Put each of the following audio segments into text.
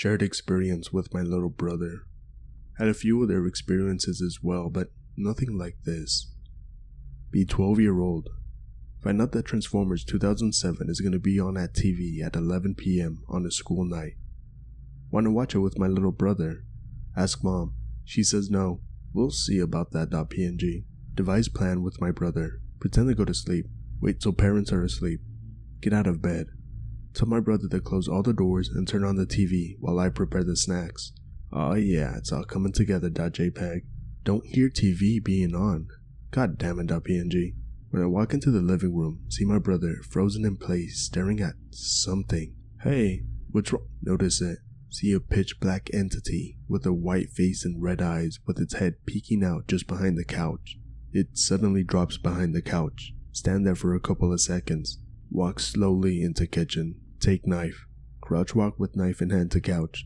shared experience with my little brother. Had a few other experiences as well, but nothing like this. Be 12-year-old. Find out that Transformers 2007 is going to be on at TV at 11 p.m. on a school night. Want to watch it with my little brother? Ask mom. She says no. We'll see about that. .png. Devise plan with my brother. Pretend to go to sleep. Wait till parents are asleep. Get out of bed. Tell my brother to close all the doors and turn on the TV while I prepare the snacks. Oh yeah, it's all coming together. .jpg. Don't hear TV being on. God damn it. .png. When I walk into the living room, see my brother frozen in place staring at something. Hey, what's wrong? Notice it. See a pitch black entity with a white face and red eyes with its head peeking out just behind the couch. It suddenly drops behind the couch. Stand there for a couple of seconds. Walk slowly into kitchen. Take knife. Crouch walk with knife in hand to couch.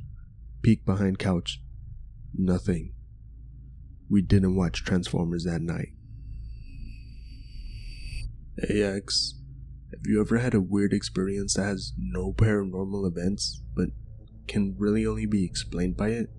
Peek behind couch. Nothing. We didn't watch Transformers that night. Hey X, have you ever had a weird experience that has no paranormal events, but can really only be explained by it?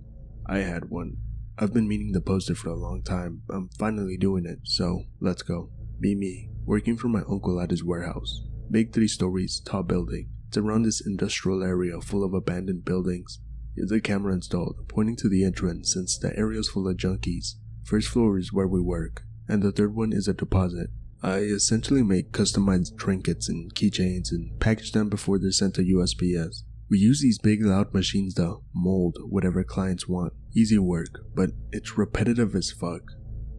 I had one. I've been meaning to post it for a long time. I'm finally doing it, so let's go. Be me, working for my uncle at his warehouse. Big 3 stories, tall building. It's around this industrial area full of abandoned buildings. There's a camera installed, pointing to the entrance since the area's full of junkies. First floor is where we work, and the third one is a deposit. I essentially make customized trinkets and keychains and package them before they're sent to USPS. We use these big loud machines to mold whatever clients want. Easy work, but it's repetitive as fuck.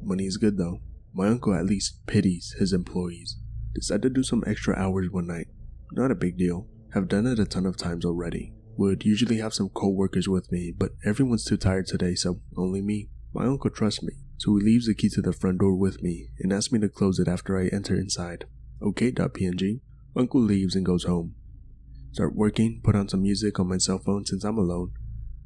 Money is good though. My uncle at least pities his employees. Decided to do some extra hours one night. Not a big deal. Have done it a ton of times already. Would usually have some co-workers with me, but everyone's too tired today, so only me. My uncle trusts me, so he leaves the key to the front door with me and asks me to close it after I enter inside. Okay. .png. Uncle leaves and goes home. Start working, put on some music on my cell phone since I'm alone.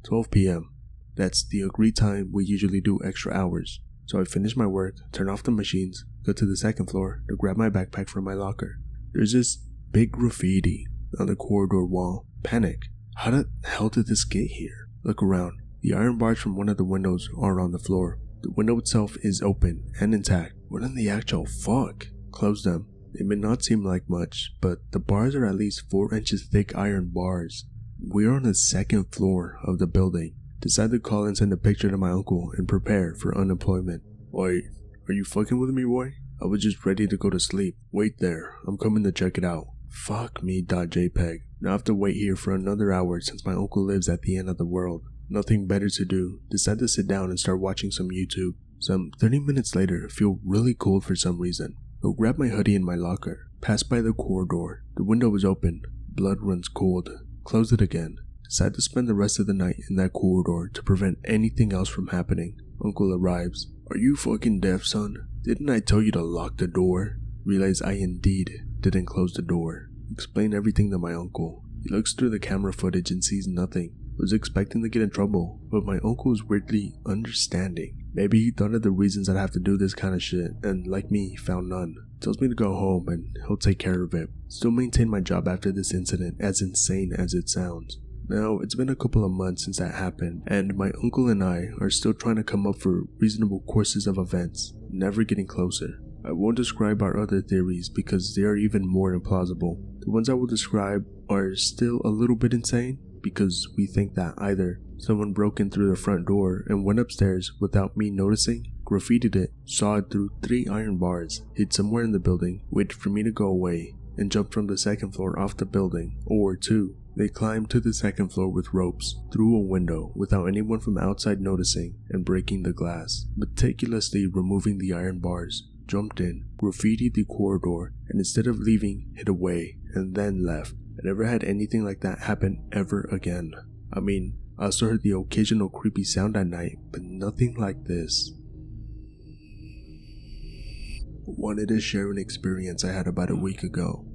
12 p.m. That's the agreed time we usually do extra hours. So I finish my work, turn off the machines, go to the second floor to grab my backpack from my locker. There's this big graffiti on the corridor wall. Panic. How the hell did this get here? Look around. The iron bars from one of the windows are on the floor. The window itself is open and intact. What in the actual fuck? Close them. They may not seem like much, but the bars are at least 4 inches thick iron bars. We are on the second floor of the building. Decide to call and send a picture to my uncle and prepare for unemployment. Wait, are you fucking with me, boy? I was just ready to go to sleep. Wait there, I'm coming to check it out. Fuck me. .jpg. Now I have to wait here for another hour since my uncle lives at the end of the world. Nothing better to do. Decide to sit down and start watching some YouTube. Some 30 minutes later, feel really cold for some reason. Go grab my hoodie in my locker. Pass by the corridor. The window is open. Blood runs cold. Close it again. Decide to spend the rest of the night in that corridor to prevent anything else from happening. Uncle arrives. Are you fucking deaf, son? Didn't I tell you to lock the door? Realize I indeed didn't close the door. Explain everything to my uncle. He looks through the camera footage and sees nothing. Was expecting to get in trouble, but my uncle is weirdly understanding. Maybe he thought of the reasons I'd have to do this kind of shit, and like me, found none. Tells me to go home and he'll take care of it. Still maintain my job after this incident, as insane as it sounds. Now, it's been a couple of months since that happened, and my uncle and I are still trying to come up for reasonable courses of events, never getting closer. I won't describe our other theories because they are even more implausible. The ones I will describe are still a little bit insane, because we think that either someone broke in through the front door and went upstairs without me noticing, graffitied it, saw it through 3 iron bars, hid somewhere in the building, waited for me to go away, and jumped from the second floor off the building, or 2, they climbed to the second floor with ropes, through a window without anyone from outside noticing and breaking the glass, meticulously removing the iron bars, jumped in, graffitied the corridor, and instead of leaving, hid away, and then left. I never had anything like that happen ever again. I mean, I also heard the occasional creepy sound at night, but nothing like this. Wanted to share an experience I had about a week ago,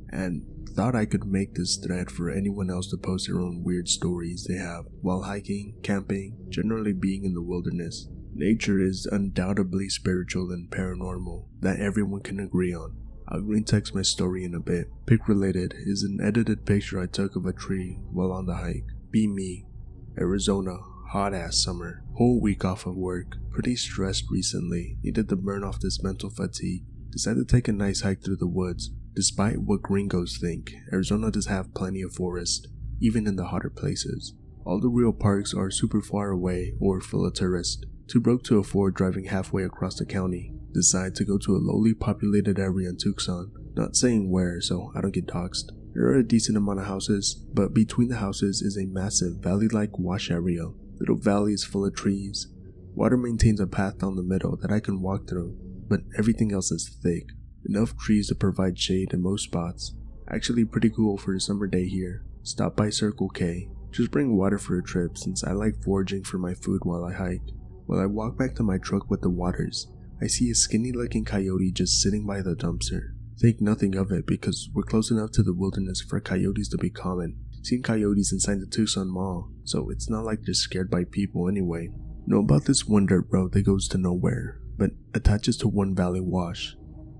and thought I could make this thread for anyone else to post their own weird stories they have while hiking, camping, generally being in the wilderness. Nature is undoubtedly spiritual and paranormal, that everyone can agree on. I'll Greentext my story in a bit. Pic related is an edited picture I took of a tree while on the hike. Be me. Arizona, hot ass summer. Whole week off of work. Pretty stressed recently. Needed to burn off this mental fatigue. Decided to take a nice hike through the woods. Despite what gringos think, Arizona does have plenty of forest, even in the hotter places. All the real parks are super far away or full of tourists. Too broke to afford driving halfway across the county. Decide to go to a lowly populated area in Tucson. Not saying where so I don't get doxxed. There are a decent amount of houses, but between the houses is a massive valley-like wash area. Little valleys full of trees. Water maintains a path down the middle that I can walk through, but everything else is thick. Enough trees to provide shade in most spots. Actually pretty cool for a summer day here. Stop by Circle K. Just bring water for a trip since I like foraging for my food while I hike. While I walk back to my truck with the waters, I see a skinny looking coyote just sitting by the dumpster. Think nothing of it because we're close enough to the wilderness for coyotes to be common. Seen coyotes inside the Tucson Mall, so it's not like they're scared by people anyway. Know about this one dirt road that goes to nowhere, but attaches to one valley wash.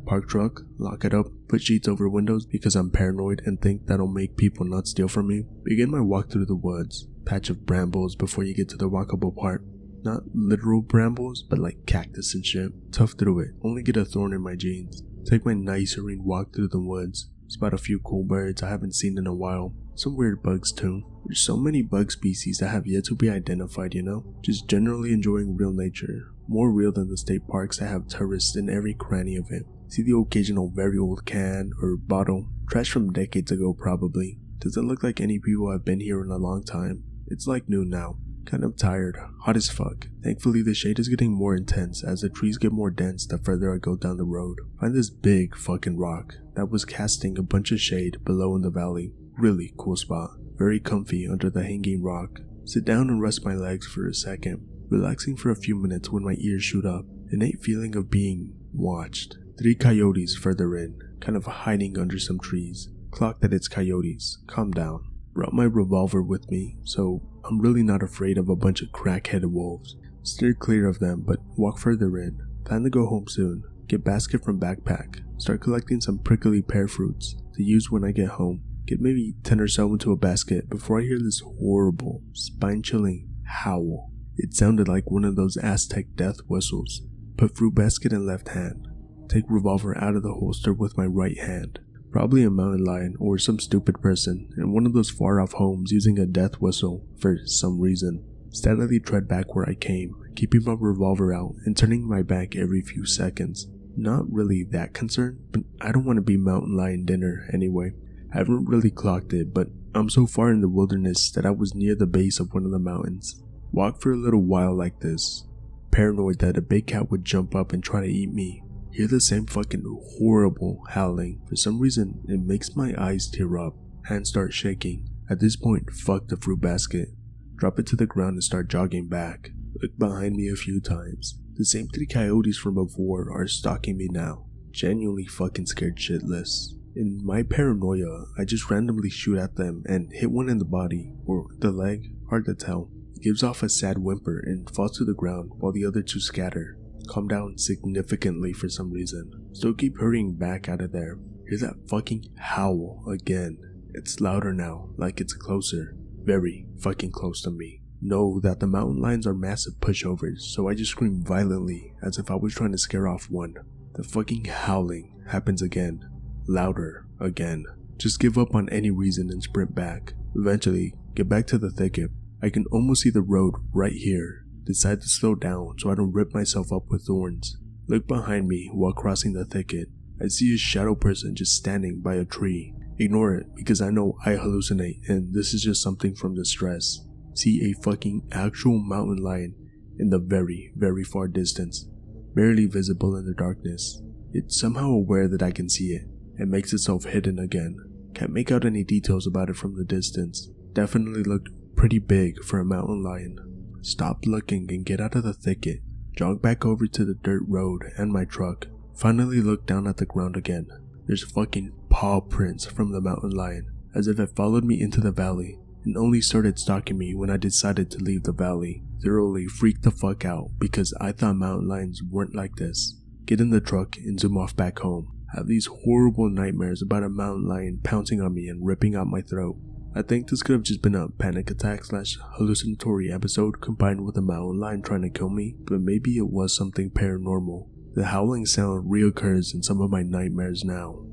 Park truck, lock it up, put sheets over windows because I'm paranoid and think that'll make people not steal from me. Begin my walk through the woods. Patch of brambles before you get to the walkable part. Not literal brambles, but like cactus and shit. Tough through it, only get a thorn in my jeans. Take my nice serene walk through the woods. Spot a few cool birds I haven't seen in a while. Some weird bugs too. There's so many bug species that have yet to be identified, you know? Just generally enjoying real nature. More real than the state parks that have tourists in every cranny of it. See the occasional very old can or bottle. Trash from decades ago probably. Doesn't look like any people have been here in a long time. It's like noon now. Kind of tired, hot as fuck. Thankfully the shade is getting more intense as the trees get more dense the further I go down the road. Find this big fucking rock that was casting a bunch of shade below in the valley. Really cool spot. Very comfy under the hanging rock. Sit down and rest my legs for a second. Relaxing for a few minutes when my ears shoot up. Innate feeling of being watched. 3 coyotes further in, kind of hiding under some trees. Clock that it's coyotes. Calm down. Brought my revolver with me, so I'm really not afraid of a bunch of crack-headed wolves. Steer clear of them, but walk further in. Plan to go home soon. Get basket from backpack. Start collecting some prickly pear fruits to use when I get home. Get maybe 10 or so into a basket before I hear this horrible, spine-chilling howl. It sounded like one of those Aztec death whistles. Put fruit basket in left hand. Take revolver out of the holster with my right hand. Probably a mountain lion or some stupid person in one of those far off homes using a death whistle for some reason. Steadily tread back where I came, keeping my revolver out and turning my back every few seconds. Not really that concerned, but I don't want to be mountain lion dinner anyway. I haven't really clocked it, but I'm so far in the wilderness that I was near the base of one of the mountains. Walk for a little while like this, paranoid that a big cat would jump up and try to eat me. Hear the same fucking horrible howling. For some reason, it makes my eyes tear up. Hands start shaking. At this point, fuck the fruit basket. Drop it to the ground and start jogging back. Look behind me a few times. The same 3 coyotes from before are stalking me now. Genuinely fucking scared shitless. In my paranoia, I just randomly shoot at them and hit one in the body, or the leg, hard to tell. It gives off a sad whimper and falls to the ground while the other 2 scatter. Calm down significantly for some reason. Still keep hurrying back out of there. Hear that fucking howl again. It's louder now, like it's closer. Very fucking close to me. Know that the mountain lions are massive pushovers, so I just scream violently as if I was trying to scare off one. The fucking howling happens again. Louder again. Just give up on any reason and sprint back. Eventually, get back to the thicket. I can almost see the road right here. Decide to slow down so I don't rip myself up with thorns. Look behind me while crossing the thicket. I see a shadow person just standing by a tree. Ignore it because I know I hallucinate and this is just something from the stress. See a fucking actual mountain lion in the very, very far distance. Barely visible in the darkness. It's somehow aware that I can see it and makes itself hidden again. Can't make out any details about it from the distance. Definitely looked pretty big for a mountain lion. Stop looking and get out of the thicket. Jog back over to the dirt road and my truck. Finally look down at the ground again. There's fucking paw prints from the mountain lion, as if it followed me into the valley and only started stalking me when I decided to leave the valley. Thoroughly freaked the fuck out because I thought mountain lions weren't like this. Get in the truck and zoom off back home. Have these horrible nightmares about a mountain lion pouncing on me and ripping out my throat. I think this could have just been a panic attack / hallucinatory episode combined with a mountain lion trying to kill me, but maybe it was something paranormal. The howling sound reoccurs in some of my nightmares now.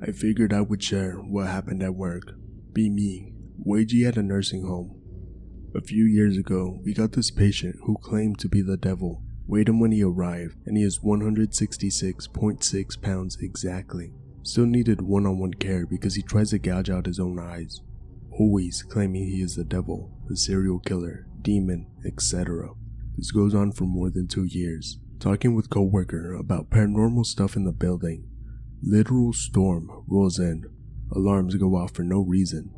I figured I would share what happened at work. Be me, Wagey at a nursing home. A few years ago, we got this patient who claimed to be the devil. Weighed him when he arrived, and he is 166.6 pounds exactly. Still needed one-on-one care because he tries to gouge out his own eyes. Always claiming he is the devil, a serial killer, demon, etc. This goes on for more than 2 years. Talking with coworker about paranormal stuff in the building. Literal storm rolls in. Alarms go off for no reason.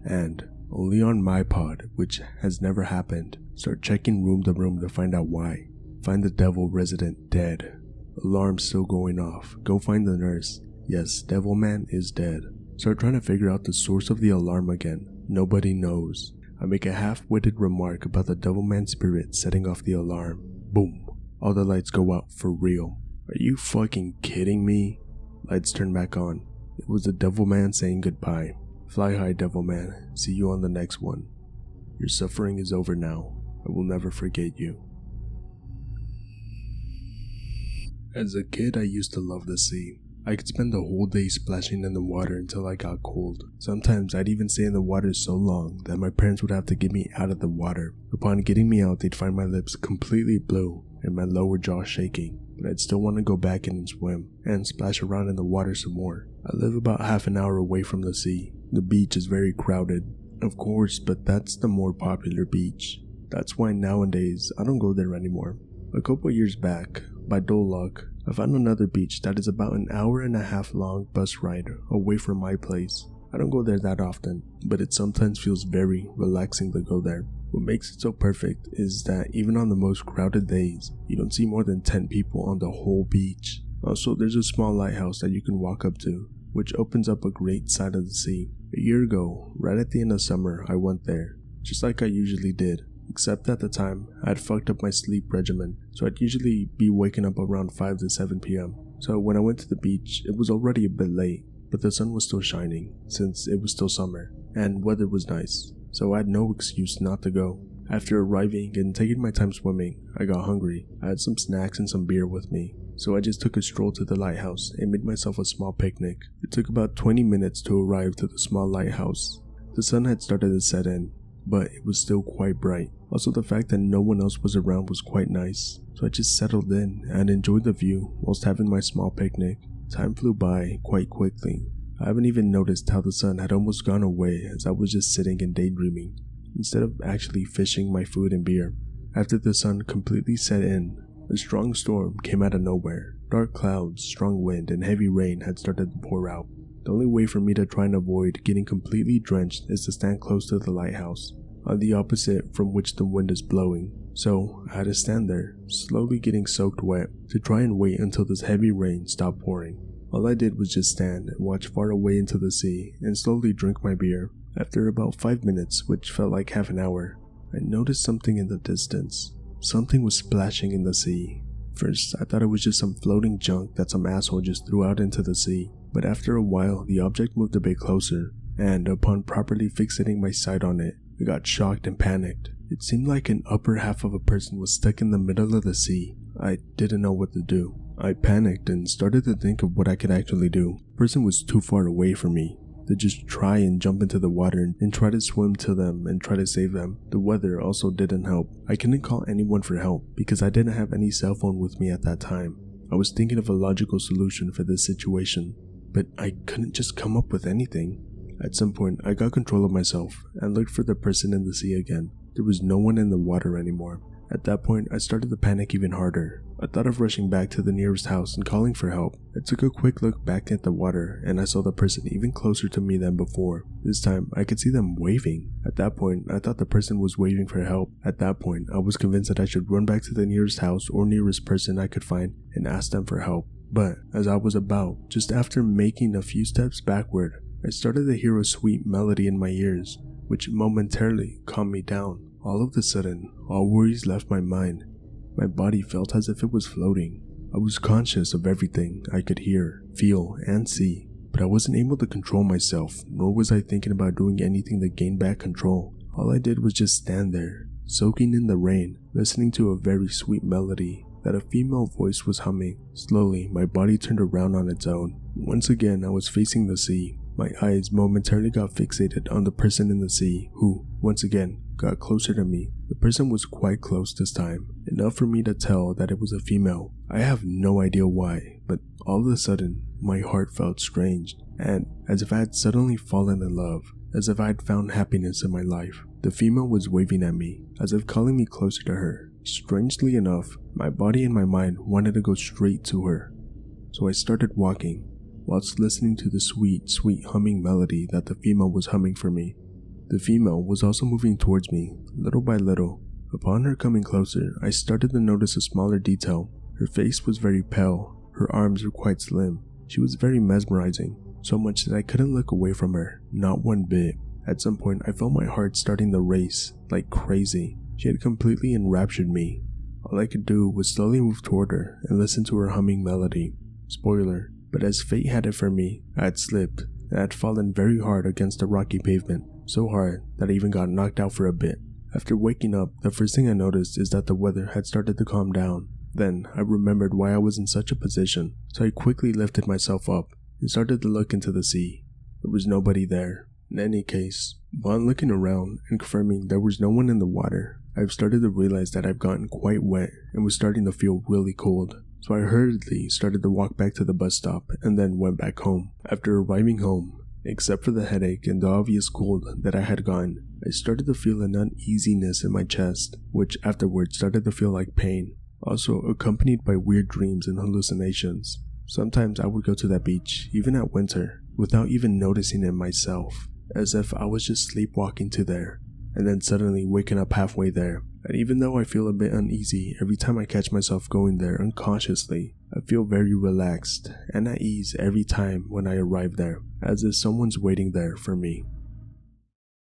And only on my pod, which has never happened, start checking room to room to find out why. Find the devil resident dead. Alarms still going off. Go find the nurse. Yes, devil man is dead. Start trying to figure out the source of the alarm again. Nobody knows. I make a half-witted remark about the devil man spirit setting off the alarm. Boom. All the lights go out for real. Are you fucking kidding me? Lights turn back on. It was the devil man saying goodbye. Fly high, devil man. See you on the next one. Your suffering is over now. I will never forget you. As a kid, I used to love the sea. I could spend the whole day splashing in the water until I got cold. Sometimes I'd even stay in the water so long that my parents would have to get me out of the water. Upon getting me out, they'd find my lips completely blue and my lower jaw shaking. But I'd still want to go back in and swim and splash around in the water some more. I live about half an hour away from the sea. The beach is very crowded, of course, but that's the more popular beach. That's why nowadays I don't go there anymore. A couple years back, by dull luck, I found another beach that is about an hour-and-a-half long bus ride away from my place. I don't go there that often, but it sometimes feels very relaxing to go there. What makes it so perfect is that even on the most crowded days, you don't see more than 10 people on the whole beach. Also, there's a small lighthouse that you can walk up to, which opens up a great sight of the sea. A year ago, right at the end of summer, I went there, just like I usually did. Except at the time, I had fucked up my sleep regimen, so I'd usually be waking up around 5 to 7 p.m. So when I went to the beach, it was already a bit late, but the sun was still shining, since it was still summer, and weather was nice, so I had no excuse not to go. After arriving and taking my time swimming, I got hungry. I had some snacks and some beer with me, so I just took a stroll to the lighthouse and made myself a small picnic. It took about 20 minutes to arrive to the small lighthouse. The sun had started to set in, but it was still quite bright. Also, the fact that no one else was around was quite nice, so I just settled in and enjoyed the view whilst having my small picnic. Time flew by quite quickly. I haven't even noticed how the sun had almost gone away as I was just sitting and daydreaming, instead of actually fishing my food and beer. After the sun completely set in, a strong storm came out of nowhere. Dark clouds, strong wind, and heavy rain had started to pour out. The only way for me to try and avoid getting completely drenched is to stand close to the lighthouse, on the opposite from which the wind is blowing. So I had to stand there, slowly getting soaked wet, to try and wait until this heavy rain stopped pouring. All I did was just stand and watch far away into the sea and slowly drink my beer. After about 5 minutes, which felt like half an hour, I noticed something in the distance. Something was splashing in the sea. First, I thought it was just some floating junk that some asshole just threw out into the sea. But after a while, the object moved a bit closer, and upon properly fixating my sight on it, I got shocked and panicked. It seemed like an upper half of a person was stuck in the middle of the sea. I didn't know what to do. I panicked and started to think of what I could actually do. The person was too far away from me to just try and jump into the water and try to swim to them and try to save them. The weather also didn't help. I couldn't call anyone for help because I didn't have any cell phone with me at that time. I was thinking of a logical solution for this situation, but I couldn't just come up with anything. At some point, I got control of myself and looked for the person in the sea again. There was no one in the water anymore. At that point, I started to panic even harder. I thought of rushing back to the nearest house and calling for help. I took a quick look back at the water and I saw the person even closer to me than before. This time, I could see them waving. At that point, I thought the person was waving for help. At that point, I was convinced that I should run back to the nearest house or nearest person I could find and ask them for help. But as I was about, just after making a few steps backward, I started to hear a sweet melody in my ears, which momentarily calmed me down. All of a sudden, all worries left my mind. My body felt as if it was floating. I was conscious of everything I could hear, feel, and see, but I wasn't able to control myself, nor was I thinking about doing anything to gain back control. All I did was just stand there, soaking in the rain, listening to a very sweet melody that a female voice was humming. Slowly, my body turned around on its own. Once again, I was facing the sea. My eyes momentarily got fixated on the person in the sea, who, once again, got closer to me. The person was quite close this time, enough for me to tell that it was a female. I have no idea why, but all of a sudden, my heart felt strange, and as if I had suddenly fallen in love, as if I had found happiness in my life. The female was waving at me, as if calling me closer to her. Strangely enough, my body and my mind wanted to go straight to her. So I started walking, whilst listening to the sweet, sweet humming melody that the female was humming for me. The female was also moving towards me, little by little. Upon her coming closer, I started to notice a smaller detail. Her face was very pale, her arms were quite slim. She was very mesmerizing, so much that I couldn't look away from her, not one bit. At some point, I felt my heart starting to race, like crazy. She had completely enraptured me. All I could do was slowly move toward her and listen to her humming melody. Spoiler, but as fate had it for me, I had slipped and had fallen very hard against the rocky pavement, so hard that I even got knocked out for a bit. After waking up, the first thing I noticed is that the weather had started to calm down. Then I remembered why I was in such a position, so I quickly lifted myself up and started to look into the sea. There was nobody there. In any case, while looking around and confirming there was no one in the water, I've started to realize that I've gotten quite wet and was starting to feel really cold. So I hurriedly started to walk back to the bus stop and then went back home. After arriving home, except for the headache and the obvious cold that I had gotten, I started to feel an uneasiness in my chest, which afterwards started to feel like pain, also accompanied by weird dreams and hallucinations. Sometimes I would go to that beach, even at winter, without even noticing it myself, as if I was just sleepwalking to there, and then suddenly waking up halfway there. And even though I feel a bit uneasy every time I catch myself going there unconsciously, I feel very relaxed and at ease every time when I arrive there, as if someone's waiting there for me.